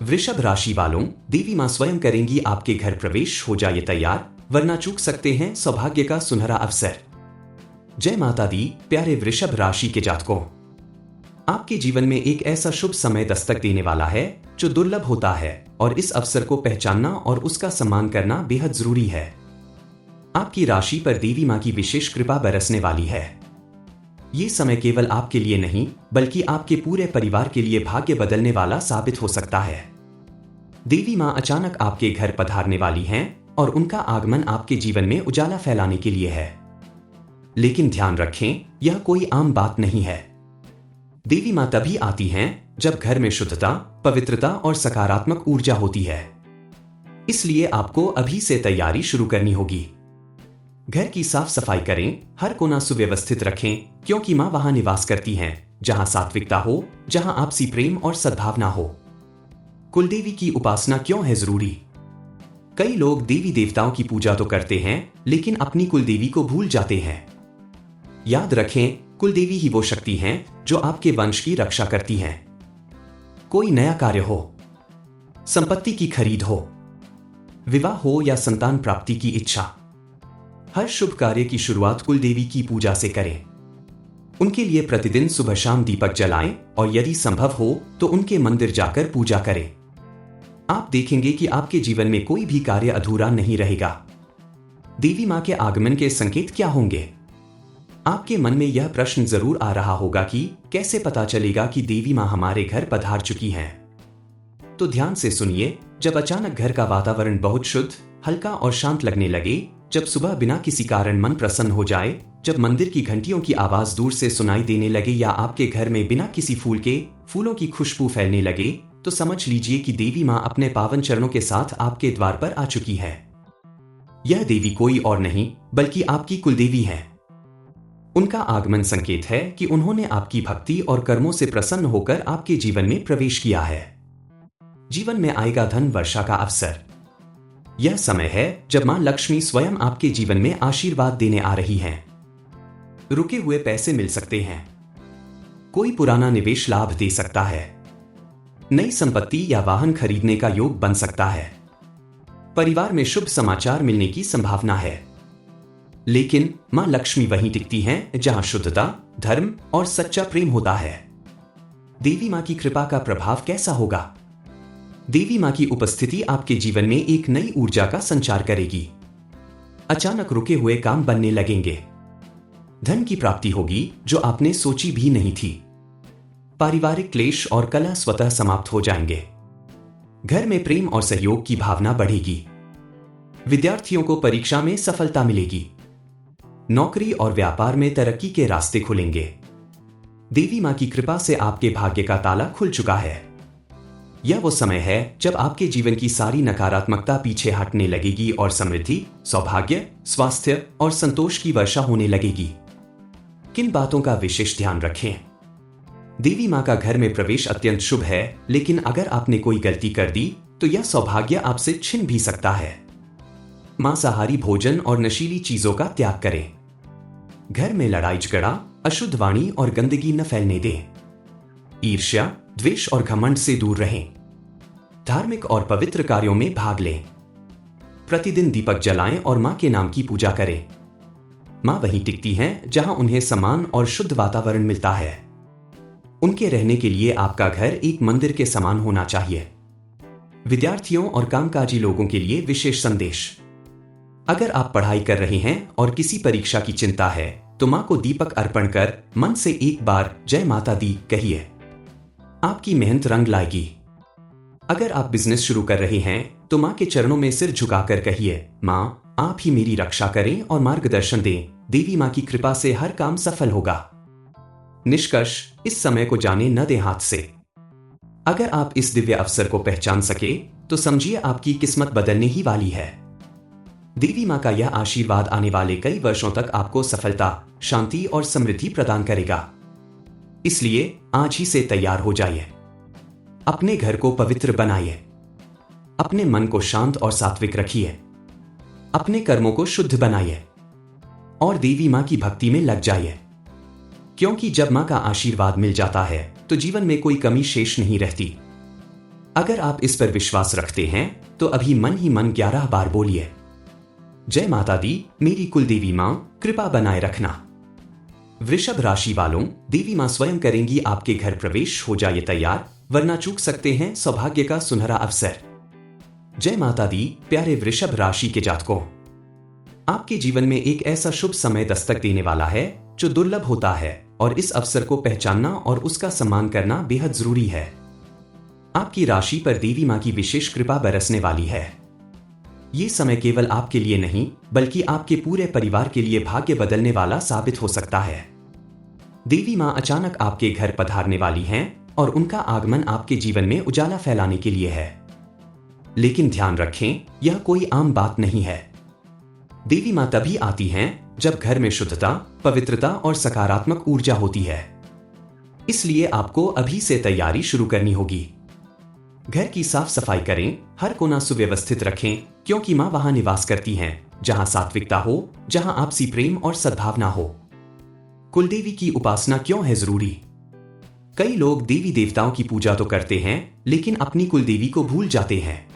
वृषभ राशि वालों, देवी मां स्वयं करेंगी आपके घर प्रवेश। हो जाइए तैयार, वरना चूक सकते हैं सौभाग्य का सुनहरा अवसर। जय माता दी। प्यारे वृषभ राशि के जातकों, आपके जीवन में एक ऐसा शुभ समय दस्तक देने वाला है जो दुर्लभ होता है, और इस अवसर को पहचानना और उसका सम्मान करना बेहद जरूरी है। आपकी राशि पर देवी मां की विशेष कृपा बरसने वाली है। ये समय केवल आपके लिए नहीं, बल्कि आपके पूरे परिवार के लिए भाग्य बदलने वाला साबित हो सकता है। देवी मां अचानक आपके घर पधारने वाली हैं और उनका आगमन आपके जीवन में उजाला फैलाने के लिए है। लेकिन ध्यान रखें, यह कोई आम बात नहीं है। देवी मां तभी आती हैं जब घर में शुद्धता, पवित्रता और सकारात्मक ऊर्जा होती है। इसलिए आपको अभी से तैयारी शुरू करनी होगी। घर की साफ सफाई करें, हर कोना सुव्यवस्थित रखें, क्योंकि मां वहां निवास करती हैं जहां सात्विकता हो, जहां आपसी प्रेम और सद्भावना हो। कुलदेवी की उपासना क्यों है जरूरी? कई लोग देवी देवताओं की पूजा तो करते हैं, लेकिन अपनी कुलदेवी को भूल जाते हैं। याद रखें, कुलदेवी ही वो शक्ति हैं जो आपके वंश की रक्षा करती हैं। कोई नया कार्य हो, संपत्ति की खरीद हो, विवाह हो या संतान प्राप्ति की इच्छा, हर शुभ कार्य की शुरुआत कुलदेवी की पूजा से करें। उनके लिए प्रतिदिन सुबह शाम दीपक जलाएं और यदि संभव हो तो उनके मंदिर जाकर पूजा करें। आप देखेंगे कि आपके जीवन में कोई भी कार्य अधूरा नहीं रहेगा। देवी मां के आगमन के संकेत क्या होंगे? आपके मन में यह प्रश्न जरूर आ रहा होगा कि कैसे पता चलेगा कि देवी मां हमारे घर पधार चुकी हैं। तो ध्यान से सुनिए। जब अचानक घर का वातावरण बहुत शुद्ध, हल्का और शांत लगने लगे, जब सुबह बिना किसी कारण मन प्रसन्न हो जाए, जब मंदिर की घंटियों की आवाज दूर से सुनाई देने लगे या आपके घर में बिना किसी फूलों की खुशबू फैलने लगे, तो समझ लीजिए कि देवी मां अपने पावन चरणों के साथ आपके द्वार पर आ चुकी है। यह देवी कोई और नहीं बल्कि आपकी कुलदेवी है। उनका आगमन संकेत है कि उन्होंने आपकी भक्ति और कर्मों से प्रसन्न होकर आपके जीवन में प्रवेश किया है। जीवन में आएगा धन वर्षा का अवसर। यह समय है जब मां लक्ष्मी स्वयं आपके जीवन में आशीर्वाद देने आ रही हैं। रुके हुए पैसे मिल सकते हैं। कोई पुराना निवेश लाभ दे सकता है। नई संपत्ति या वाहन खरीदने का योग बन सकता है। परिवार में शुभ समाचार मिलने की संभावना है। लेकिन मां लक्ष्मी वहीं टिकती हैं जहां शुद्धता, धर्म और सच्चा प्रेम होता है। देवी मां की कृपा का प्रभाव कैसा होगा? देवी मां की उपस्थिति आपके जीवन में एक नई ऊर्जा का संचार करेगी। अचानक रुके हुए काम बनने लगेंगे। धन की प्राप्ति होगी जो आपने सोची भी नहीं थी। पारिवारिक क्लेश और कलह स्वतः समाप्त हो जाएंगे। घर में प्रेम और सहयोग की भावना बढ़ेगी। विद्यार्थियों को परीक्षा में सफलता मिलेगी। नौकरी और व्यापार में तरक्की के रास्ते खुलेंगे। देवी मां की कृपा से आपके भाग्य का ताला खुल चुका है। यह वो समय है जब आपके जीवन की सारी नकारात्मकता पीछे हटने लगेगी और समृद्धि, सौभाग्य, स्वास्थ्य और संतोष की वर्षा होने लगेगी। किन बातों का विशेष ध्यान रखें? देवी मां का घर में प्रवेश अत्यंत शुभ है, लेकिन अगर आपने कोई गलती कर दी तो यह सौभाग्य आपसे छिन भी सकता है। मांसाहारी भोजन और नशीली चीजों का त्याग करें। घर में लड़ाई झगड़ा, अशुद्ध वाणी और गंदगी न फैलने दें। ईर्ष्या, द्वेष और घमंड से दूर रहें। धार्मिक और पवित्र कार्यों में भाग लें। प्रतिदिन दीपक जलाएं और मां के नाम की पूजा करें। मां वहीं टिकती हैं जहां उन्हें सम्मान और शुद्ध वातावरण मिलता है। उनके रहने के लिए आपका घर एक मंदिर के समान होना चाहिए। विद्यार्थियों और कामकाजी लोगों के लिए विशेष संदेश। अगर आप पढ़ाई कर रहे हैं और किसी परीक्षा की चिंता है, तो मां को दीपक अर्पण कर मन से एक बार जय माता दी कहिए। आपकी मेहनत रंग लाएगी। अगर आप बिजनेस शुरू कर रहे हैं तो मां के चरणों में सिर झुकाकर कहिए, मां आप ही मेरी रक्षा करें और मार्गदर्शन दें। देवी मां की कृपा से हर काम सफल होगा। निष्कर्ष, इस समय को जाने न दें हाथ से। अगर आप इस दिव्य अवसर को पहचान सके तो समझिए आपकी किस्मत बदलने ही वाली है। देवी मां का यह आशीर्वाद आने वाले कई वर्षों तक आपको सफलता, शांति और समृद्धि प्रदान करेगा। इसलिए आज ही से तैयार हो जाइए। अपने घर को पवित्र बनाइए। अपने मन को शांत और सात्विक रखिए। अपने कर्मों को शुद्ध बनाइए और देवी मां की भक्ति में लग जाइए। क्योंकि जब मां का आशीर्वाद मिल जाता है तो जीवन में कोई कमी शेष नहीं रहती। अगर आप इस पर विश्वास रखते हैं तो अभी मन ही मन 11 बार बोलिए, जय माता दी, मेरी कुलदेवी मां कृपा बनाए रखना। वृषभ राशि वालों, देवी मां स्वयं करेंगी आपके घर प्रवेश, हो जाइए तैयार, वरना चूक सकते हैं सौभाग्य का सुनहरा अवसर। जय माता दी प्यारे वृषभ राशि के जातकों, आपके जीवन में एक ऐसा शुभ समय दस्तक देने वाला है जो दुर्लभ होता है और इस अवसर को पहचानना और उसका सम्मान करना बेहद जरूरी है। आपकी राशि पर देवी मां की विशेष कृपा बरसने वाली है। ये समय केवल आपके लिए नहीं बल्कि आपके पूरे परिवार के लिए भाग्य बदलने वाला साबित हो सकता है। देवी मां अचानक आपके घर पधारने वाली हैं और उनका आगमन आपके जीवन में उजाला फैलाने के लिए है। लेकिन ध्यान रखें, यह कोई आम बात नहीं है। देवी मां तभी आती हैं जब घर में शुद्धता, पवित्रता और सकारात्मक ऊर्जा होती है। इसलिए आपको अभी से तैयारी शुरू करनी होगी। घर की साफ सफाई करें, हर कोना सुव्यवस्थित रखें, क्योंकि मां वहां निवास करती हैं जहां सात्विकता हो, जहां आपसी प्रेम और सद्भावना हो। कुलदेवी की उपासना क्यों है जरूरी? कई लोग देवी देवताओं की पूजा तो करते हैं लेकिन अपनी कुलदेवी को भूल जाते हैं।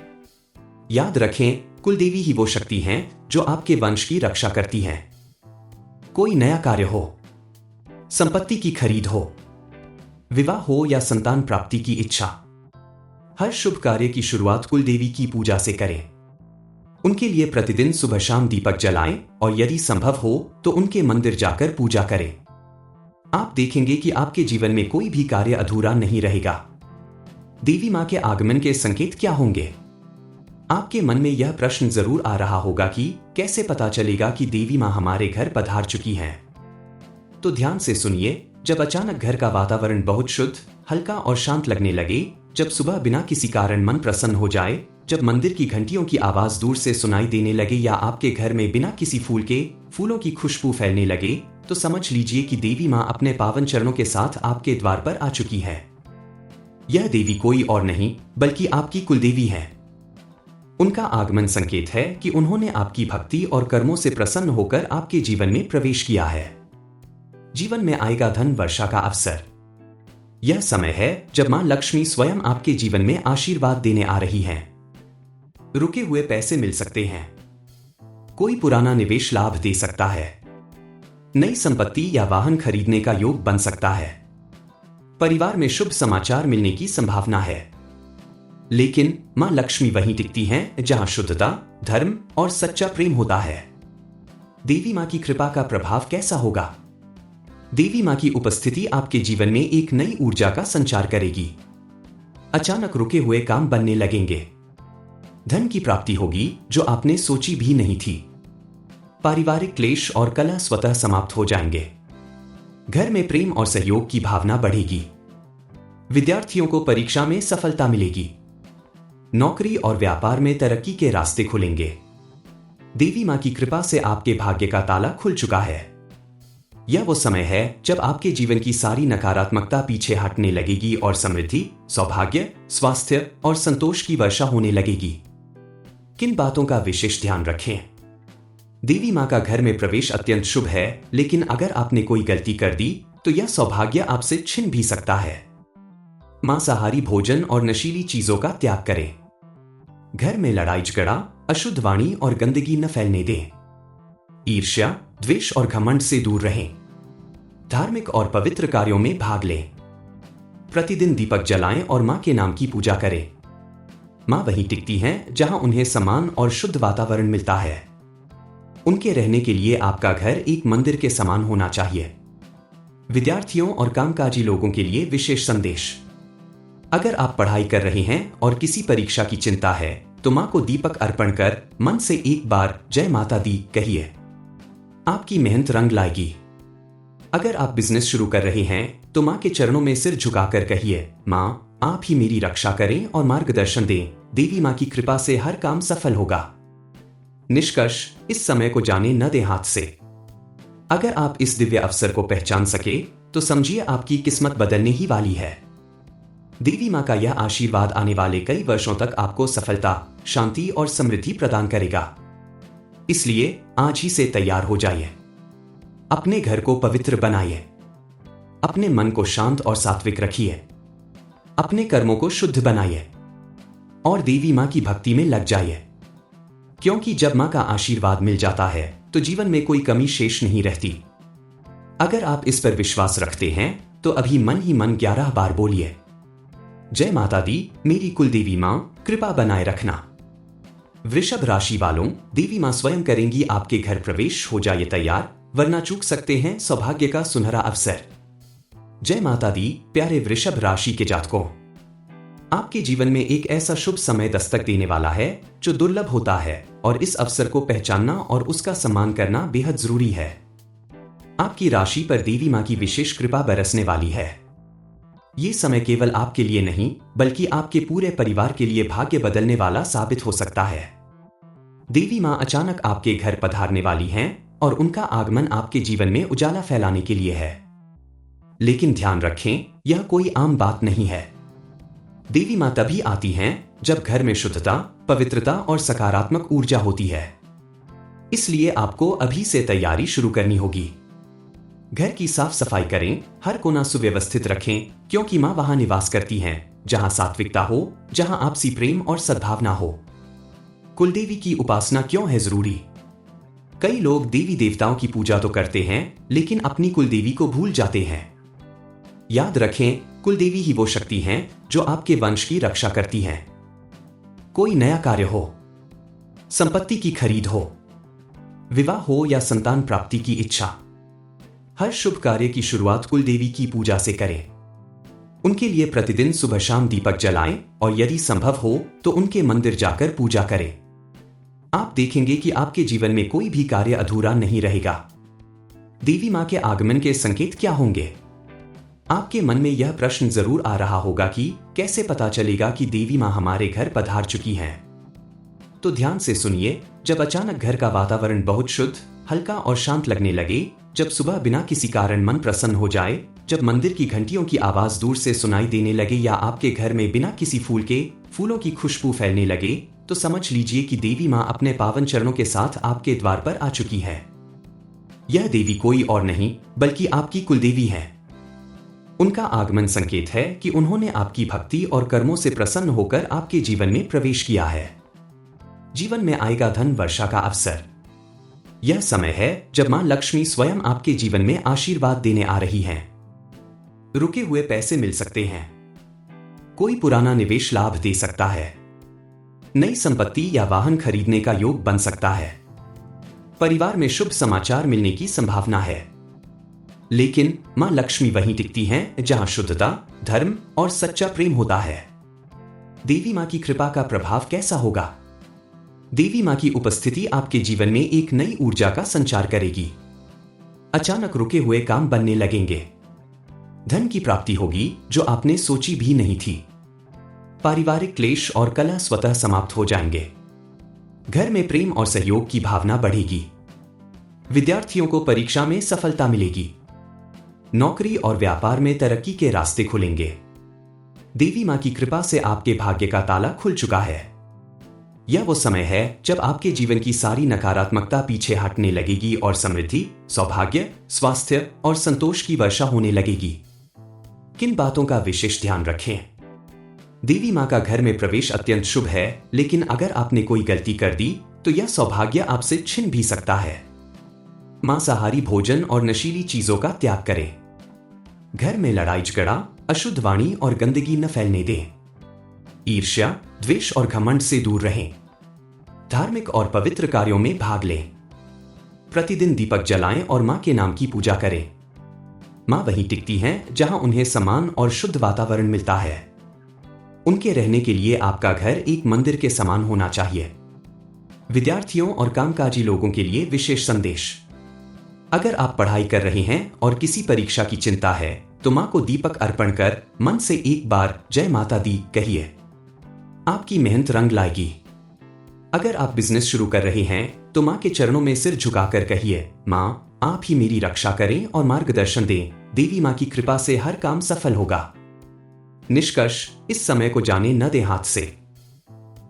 याद रखें, कुलदेवी ही वो शक्ति हैं जो आपके वंश की रक्षा करती हैं। कोई नया कार्य हो, संपत्ति की खरीद हो, विवाह हो या संतान प्राप्ति की इच्छा, हर शुभ कार्य की शुरुआत कुलदेवी की पूजा से करें। उनके लिए प्रतिदिन सुबह शाम दीपक जलाएं और यदि संभव हो तो उनके मंदिर जाकर पूजा करें। आप देखेंगे कि आपके जीवन में कोई भी कार्य अधूरा नहीं रहेगा। देवी मां के आगमन के संकेत क्या होंगे? आपके मन में यह प्रश्न जरूर आ रहा होगा कि कैसे पता चलेगा कि देवी मां हमारे घर पधार चुकी हैं। तो ध्यान से सुनिए, जब अचानक घर का वातावरण बहुत शुद्ध, हल्का और शांत लगने लगे, जब सुबह बिना किसी कारण मन प्रसन्न हो जाए, जब मंदिर की घंटियों की आवाज दूर से सुनाई देने लगे या आपके घर में बिना किसी फूलों की खुशबू फैलने लगे, तो समझ लीजिए कि देवी मां अपने पावन चरणों के साथ आपके द्वार पर आ चुकी है। यह देवी कोई और नहीं बल्कि आपकी कुलदेवी है। उनका आगमन संकेत है कि उन्होंने आपकी भक्ति और कर्मों से प्रसन्न होकर आपके जीवन में प्रवेश किया है। जीवन में आएगा धन वर्षा का अवसर। यह समय है जब मां लक्ष्मी स्वयं आपके जीवन में आशीर्वाद देने आ रही हैं। रुके हुए पैसे मिल सकते हैं। कोई पुराना निवेश लाभ दे सकता है। नई संपत्ति या वाहन खरीदने का योग बन सकता है। परिवार में शुभ समाचार मिलने की संभावना है। लेकिन मां लक्ष्मी वहीं टिकती हैं जहां शुद्धता, धर्म और सच्चा प्रेम होता है। देवी मां की कृपा का प्रभाव कैसा होगा? देवी मां की उपस्थिति आपके जीवन में एक नई ऊर्जा का संचार करेगी। अचानक रुके हुए काम बनने लगेंगे। धन की प्राप्ति होगी जो आपने सोची भी नहीं थी। पारिवारिक क्लेश और कलह स्वतः समाप्त हो जाएंगे। घर में प्रेम और सहयोग की भावना बढ़ेगी। विद्यार्थियों को परीक्षा में सफलता मिलेगी। नौकरी और व्यापार में तरक्की के रास्ते खुलेंगे। देवी मां की कृपा से आपके भाग्य का ताला खुल चुका है। यह वो समय है जब आपके जीवन की सारी नकारात्मकता पीछे हटने लगेगी और समृद्धि, सौभाग्य, स्वास्थ्य और संतोष की वर्षा होने लगेगी। किन बातों का विशेष ध्यान रखें? देवी मां का घर में प्रवेश अत्यंत शुभ है, लेकिन अगर आपने कोई गलती कर दी तो यह सौभाग्य आपसे छिन भी सकता है। मांसाहारी भोजन और नशीली चीजों का त्याग करें। घर में लड़ाई झगड़ा, अशुद्ध वाणी और गंदगी न फैलने दें। ईर्ष्या, द्वेष और घमंड से दूर रहें। धार्मिक और पवित्र कार्यों में भाग लें। प्रतिदिन दीपक जलाएं और मां के नाम की पूजा करें। मां वहीं टिकती हैं जहां उन्हें सम्मान और शुद्ध वातावरण मिलता है। उनके रहने के लिए आपका घर एक मंदिर के समान होना चाहिए। विद्यार्थियों और कामकाजी लोगों के लिए विशेष संदेश। अगर आप पढ़ाई कर रहे हैं और किसी परीक्षा की चिंता है तो मां को दीपक अर्पण कर मन से एक बार जय माता दी कहिए। आपकी मेहनत रंग लाएगी। अगर आप बिजनेस शुरू कर रहे हैं तो मां के चरणों में सिर झुकाकर कहिए, मां आप ही मेरी रक्षा करें और मार्गदर्शन दें। देवी मां की कृपा से हर काम सफल होगा। निष्कर्ष, इस समय को जाने न दें हाथ से। अगर आप इस दिव्य अवसर को पहचान सके तो समझिए आपकी किस्मत बदलने ही वाली है। देवी मां का यह आशीर्वाद आने वाले कई वर्षों तक आपको सफलता, शांति और समृद्धि प्रदान करेगा। इसलिए आज ही से तैयार हो जाइए। अपने घर को पवित्र बनाइए। अपने मन को शांत और सात्विक रखिए। अपने कर्मों को शुद्ध बनाइए। और देवी माँ की भक्ति में लग जाइए, क्योंकि जब माँ का आशीर्वाद मिल जाता है तो जीवन में कोई कमी शेष नहीं रहती। अगर आप इस पर विश्वास रखते हैं तो अभी मन ही मन 11 बार बोलिए, जय माता दी, मेरी कुलदेवी माँ, कृपा बनाए रखना। वृषभ राशि वालों, देवी माँ स्वयं करेंगी आपके घर प्रवेश, हो जाइए तैयार, वरना चूक सकते हैं सौभाग्य का सुनहरा अवसर। जय माता दी, प्यारे वृषभ राशि के जातकों, आपके जीवन में एक ऐसा शुभ समय दस्तक देने वाला है जो दुर्लभ होता है और इस अवसर को पहचानना और उसका सम्मान करना बेहद जरूरी है। आपकी राशि पर देवी माँ की विशेष कृपा बरसने वाली है। ये समय केवल आपके लिए नहीं बल्कि आपके पूरे परिवार के लिए भाग्य बदलने वाला साबित हो सकता है। देवी माँ अचानक आपके घर पधारने वाली हैं और उनका आगमन आपके जीवन में उजाला फैलाने के लिए है। लेकिन ध्यान रखें, यह कोई आम बात नहीं है। देवी माँ तभी आती हैं जब घर में शुद्धता, पवित्रता और सकारात्मक ऊर्जा होती है। इसलिए आपको अभी से तैयारी शुरू करनी होगी। घर की साफ सफाई करें, हर कोना सुव्यवस्थित रखें, क्योंकि माँ वहां निवास करती हैं जहां सात्विकता हो, जहां आपसी प्रेम और सद्भावना हो। कुलदेवी की उपासना क्यों है जरूरी? कई लोग देवी देवताओं की पूजा तो करते हैं लेकिन अपनी कुलदेवी को भूल जाते हैं। याद रखें, कुलदेवी ही वो शक्ति हैं जो आपके वंश की रक्षा करती हैं। कोई नया कार्य हो, संपत्ति की खरीद हो, विवाह हो या संतान प्राप्ति की इच्छा, हर शुभ कार्य की शुरुआत कुलदेवी की पूजा से करें। उनके लिए प्रतिदिन सुबह शाम दीपक जलाएं और यदि संभव हो तो उनके मंदिर जाकर पूजा करें। आप देखेंगे कि आपके जीवन में कोई भी कार्य अधूरा नहीं रहेगा। देवी माँ के आगमन के संकेत क्या होंगे? आपके मन में यह प्रश्न जरूर आ रहा होगा कि कैसे पता चलेगा कि देवी माँ हमारे घर पधार चुकी हैं। तो ध्यान से सुनिए, जब अचानक घर का वातावरण बहुत शुद्ध, हल्का और शांत लगने लगे, जब सुबह बिना किसी कारण मन प्रसन्न हो जाए, जब मंदिर की घंटियों की आवाज दूर से सुनाई देने लगे या आपके घर में बिना किसी फूलों की खुशबू फैलने लगे, तो समझ लीजिए कि देवी माँ अपने पावन चरणों के साथ आपके द्वार पर आ चुकी है। यह देवी कोई और नहीं बल्कि आपकी कुलदेवी है। उनका आगमन संकेत है कि उन्होंने आपकी भक्ति और कर्मों से प्रसन्न होकर आपके जीवन में प्रवेश किया है। जीवन में आएगा धन वर्षा का अवसर। यह समय है जब मां लक्ष्मी स्वयं आपके जीवन में आशीर्वाद देने आ रही हैं। रुके हुए पैसे मिल सकते हैं। कोई पुराना निवेश लाभ दे सकता है। नई संपत्ति या वाहन खरीदने का योग बन सकता है। परिवार में शुभ समाचार मिलने की संभावना है। लेकिन मां लक्ष्मी वहीं टिकती हैं जहां शुद्धता, धर्म और सच्चा प्रेम होता है। देवी मां की कृपा का प्रभाव कैसा होगा? देवी मां की उपस्थिति आपके जीवन में एक नई ऊर्जा का संचार करेगी। अचानक रुके हुए काम बनने लगेंगे। धन की प्राप्ति होगी जो आपने सोची भी नहीं थी। पारिवारिक क्लेश और कलह स्वतः समाप्त हो जाएंगे। घर में प्रेम और सहयोग की भावना बढ़ेगी। विद्यार्थियों को परीक्षा में सफलता मिलेगी। नौकरी और व्यापार में तरक्की के रास्ते खुलेंगे। देवी मां की कृपा से आपके भाग्य का ताला खुल चुका है। यह वो समय है जब आपके जीवन की सारी नकारात्मकता पीछे हटने लगेगी और समृद्धि, सौभाग्य, स्वास्थ्य और संतोष की वर्षा होने लगेगी। किन बातों का विशेष ध्यान रखें? देवी मां का घर में प्रवेश अत्यंत शुभ है, लेकिन अगर आपने कोई गलती कर दी तो यह सौभाग्य आपसे छिन भी सकता है। मांसाहारी भोजन और नशीली चीजों का त्याग करें। घर में लड़ाई झगड़ा, अशुद्ध वाणी और गंदगी न फैलने दें। ईर्ष्या, द्वेष और घमंड से दूर रहें। धार्मिक और पवित्र कार्यों में भाग लें। प्रतिदिन दीपक जलाएं और मां के नाम की पूजा करें। मां वहीं टिकती हैं जहां उन्हें सम्मान और शुद्ध वातावरण मिलता है। उनके रहने के लिए आपका घर एक मंदिर के समान होना चाहिए। विद्यार्थियों और कामकाजी लोगों के लिए विशेष संदेश। अगर आप पढ़ाई कर रहे हैं और किसी परीक्षा की चिंता है तो मां को दीपक अर्पण कर मन से एक बार जय माता दी कहिए। आपकी मेहनत रंग लाएगी। अगर आप बिजनेस शुरू कर रहे हैं तो मां के चरणों में सिर झुकाकर कहिए, मां आप ही मेरी रक्षा करें और मार्गदर्शन दें। देवी मां की कृपा से हर काम सफल होगा। निष्कर्ष, इस समय को जाने न दें हाथ से।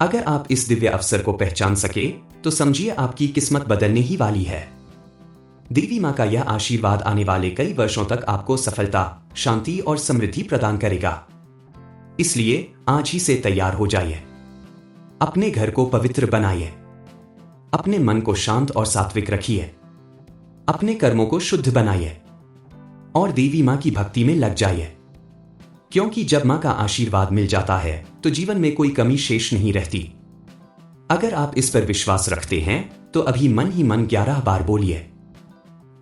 अगर आप इस दिव्य अवसर को पहचान सके तो समझिए आपकी किस्मत बदलने ही वाली है। देवी मां का यह आशीर्वाद आने वाले कई वर्षों तक आपको सफलता, शांति और समृद्धि प्रदान करेगा। इसलिए आज ही से तैयार हो जाइए। अपने घर को पवित्र बनाइए। अपने मन को शांत और सात्विक रखिए। अपने कर्मों को शुद्ध बनाइए और देवी मां की भक्ति में लग जाइए, क्योंकि जब मां का आशीर्वाद मिल जाता है तो जीवन में कोई कमी शेष नहीं रहती। अगर आप इस पर विश्वास रखते हैं तो अभी मन ही मन 11 बार बोलिए,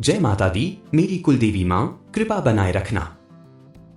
जय माता दी, मेरी कुलदेवी मां, कृपा बनाए रखना।